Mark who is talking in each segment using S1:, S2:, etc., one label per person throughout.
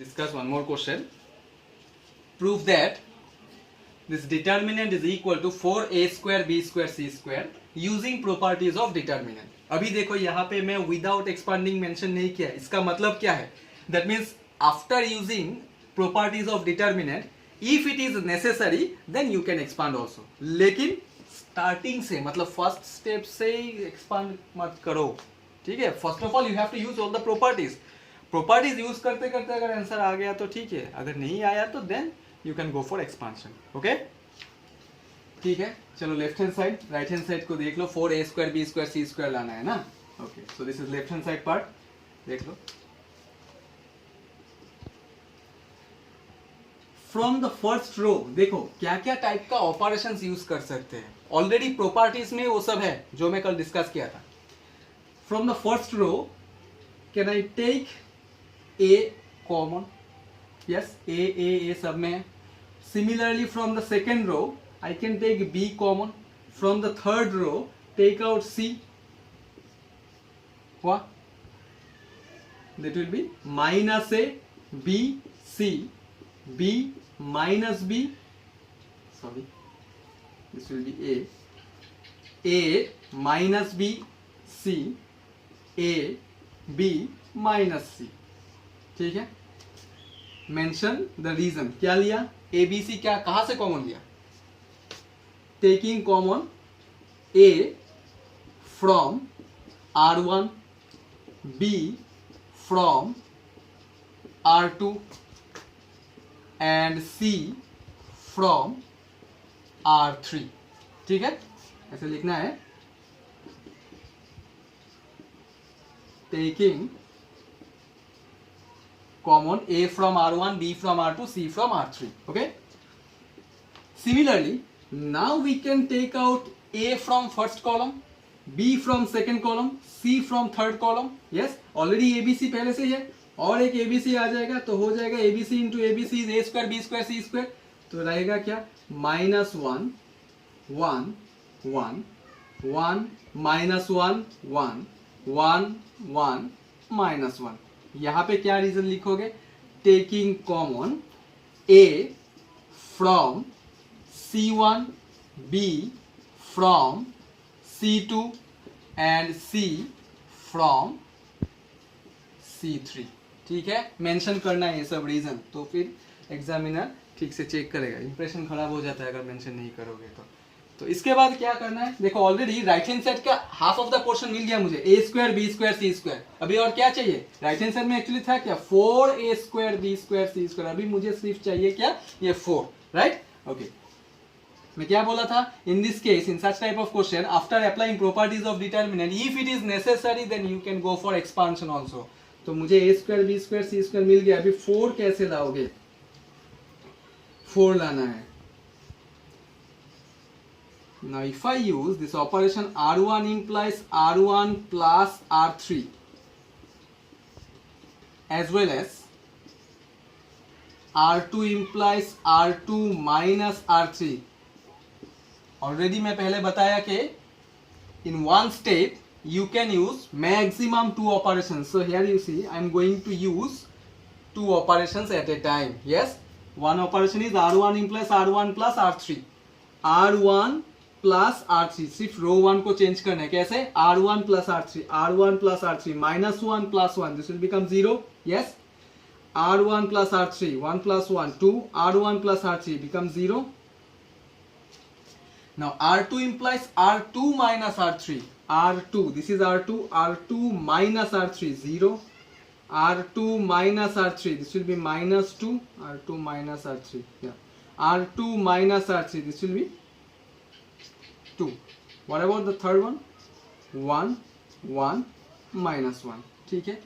S1: discuss one more question. Prove that this determinant is equal to 4a square b square c square using properties of determinant. अभी देखो यहाँ पे मैं without expanding mention नहीं किया. इसका मतलब क्या है? That means after using properties of determinant, if it is necessary, then you can expand also. लेकिन starting से मतलब first step से ही expand मत करो. ठीक है? First of all, you have to use all the properties. Properties use करते करते अगर आंसर आ गया तो ठीक है, अगर नहीं आया तो then you can go for expansion. Okay? ठीक है, चलो left hand side right hand side को देख लो. 4a square b square c square लाना है ना. Okay, so this is left hand side part. देख लो. फ्रॉम द फर्स्ट रो देखो क्या क्या टाइप का ऑपरेशंस यूज कर सकते हैं. ऑलरेडी प्रॉपर्टीज में वो सब है जो मैं कल डिस्कस किया था. From the first row can I take a common. Yes, a सब में है. Similarly, from the second row, I can take b common. From the third row, take out c. What? That will be minus a, b, c, b minus b. Sorry, this will be a minus b, c, a, b minus c. ठीक है. Mention the reason. क्या लिया? A B C. क्या कहां से common लिया? Taking common A from R1, B from R2 and C from R3. ठीक है, ऐसे लिखना है. Taking common a from R1, B from R2, C from R3. Okay. Similarly, now we can take out a from first column, B from second column, C from third column. Yes, already ABC पहले से ही है और एक ABC आ जाएगा तो हो जाएगा ABC into ABC is a square, B square, C square. तो रहेगा क्या? minus 1, 1, 1, 1, minus 1, 1, 1, 1, minus 1. यहाँ पे क्या रीजन लिखोगे? Taking common A from C1, B from C2 and C from C3. ठीक है, मेंशन करना है ये सब रीजन. तो फिर एग्जामिनर ठीक से चेक करेगा. इंप्रेशन खराब हो जाता है अगर मेंशन नहीं करोगे तो इसके बाद क्या करना है? देखो ऑलरेडी राइट हैंड साइड का हाफ ऑफ द पोर्शन मिल गया मुझे. A square B square C square. अभी और क्या चाहिए? राइट हैंड साइड में एक्चुअली था क्या? 4a square B square C square. अभी मुझे सिर्फ चाहिए क्या? ये 4. राइट. ओके, मैं क्या बोला था? In this case, in such type of question, after applying properties of determinant, if it is necessary then you can go for expansion also. तो मुझे A square B square C square मिल गया. अभी 4 कैसे लाओगे? 4 लाना है. Now if I use this operation, R1 implies R1 plus R3 as well as R2 implies R2 minus R3. Already मैं पहले बताया कि in one step you can use maximum 2 operations. So here you see I am going to use 2 operations at a time. Yes, one operation is R1 implies R1 plus R3. R1 plus R3. सिर्फ रो 1 को change करना है. कैसे? R1 plus R3, R1 plus R3, minus 1 plus 1, this will become 0. Yes, R1 plus R3, 1 plus 1, 2, R1 plus R3 become 0. Now R2 implies R2 minus R3, R2, this is R2, R2 minus R3, 0. R2 minus R3, this will B minus 2, R2 minus R3, R2 minus R3, this will B 2. What about the third one? 1, 1, minus 1. ठीक है,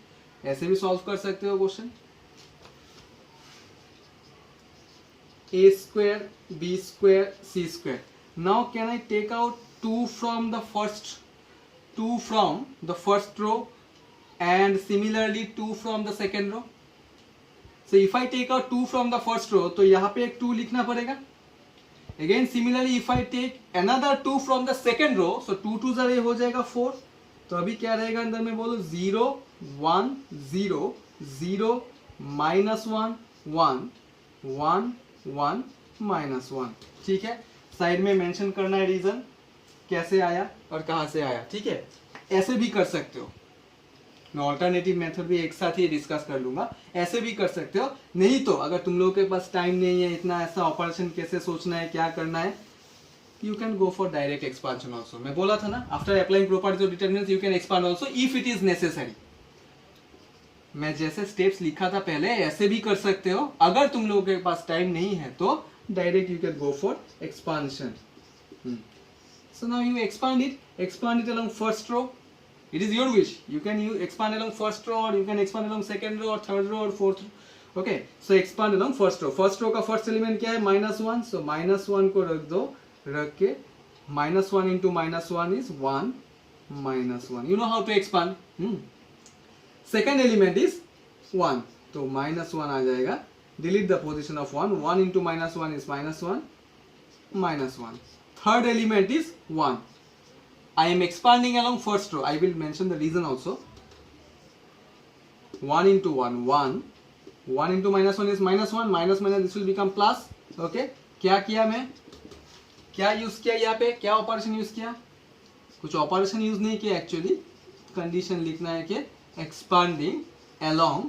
S1: ऐसे भी solve कर सकते हो question. a square, b square, c square. Now can I take out 2 from the first row and similarly 2 from the second row? So if I take out 2 from the first row, तो यहाँ पे एक 2 लिखना पड़ेगा. Again similarly if I take another 2 from the second row, so 2 2 से हो जाएगा 4. तो अभी क्या रहेगा अंदर में? बोलो 0 1 0 0 -1 1 1 1 -1। ठीक है, साइड में मेंशन करना है रीजन कैसे आया और कहाँ से आया। ठीक है, ऐसे भी कर सकते हो, मैं ऑल्टरनेटिव मेथड भी एक साथ ही डिस्कस कर लूंगा। ऐसे भी कर सकते हो, नहीं तो अगर तुम लोगों के पास टाइम नहीं है इतना ऐसा ऑपरेशन कैसे सोचना है क्या करना है, you can go for direct expansion also. मैं बोला था ना, after applying properties of determinant you can expand also if it is necessary. मैं जैसे स्टेप्स लिखा था पहले ऐसे भी कर सकते हो, अगर तुम लोगों के पास टाइम नहीं है तो direct you can go for expansion. So now you expand it along first row. It is your wish. You can expand along first row, or you can expand along second row, or third row, or fourth row. Okay, so expand along first row. First row का first element क्या है? -1. So -1 को रख दो, रख के -1 into -1 is 1 -1. You know how to expand. Second element is 1. तो -1 आ जाएगा. Delete the position of 1. 1 into -1 is -1 -1. Third element is 1. I am expanding along first row. I will mention the reason also. 1 into 1 1. 1 into -1 is -1. Minus this will become plus. Okay. क्या किया मैं? क्या use किया यहाँ पे? क्या operation use किया? कुछ ऑपरेशन यूज नहीं किया एक्चुअली. कंडीशन लिखना है कि expanding along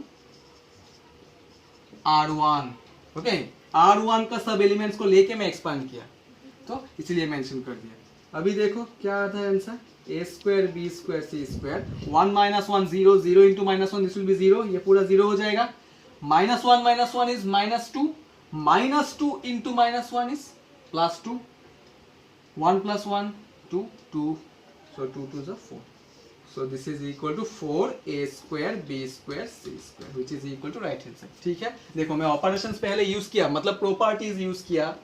S1: R1. Okay, R1 का सब एलिमेंट्स को लेके मैं एक्सपांड किया, तो इसलिए मेंशन कर दिया। अभी देखो क्या आता है answer, a square B square C square. 1 -1 0, 0 into -1 this will be 0, ये पूरा 0 हो जाएगा। -1 -1 is -2, -2 into -1 is +2, 1 + 1 2 2, so 2 2 is 4, so this is equal to 4a square b square c square which is equal to right hand side। ठीक है, देखो मैं operations पहले use किया, मतलब प्रॉपर्टीज यूज किया,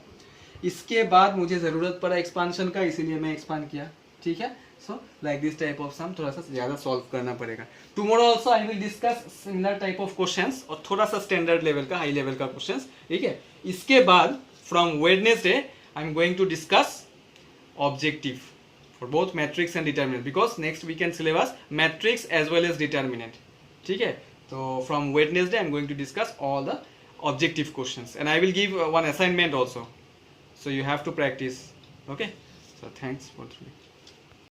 S1: इसके बाद मुझे जरूरत पड़ा एक्सपांशन का, इसीलिए मैं एक्सपांड किया। ठीक है, so like this type of some थोड़ा सा ज्यादा सॉल्व करना पड़ेगा। Tomorrow also I will discuss similar type of questions और थोड़ा सा स्टैंडर्ड लेवल का, हाई लेवल का क्वेश्चंस। ठीक है, इसके बाद from Wednesday I am going to discuss objective for both matrix and determinant, because next weekend syllabus matrix as well as determinant. ठीक है, तो from Wednesday I am going to discuss all the objective questions and I will give one assignment also, so you have to practice. Okay, so thanks for today.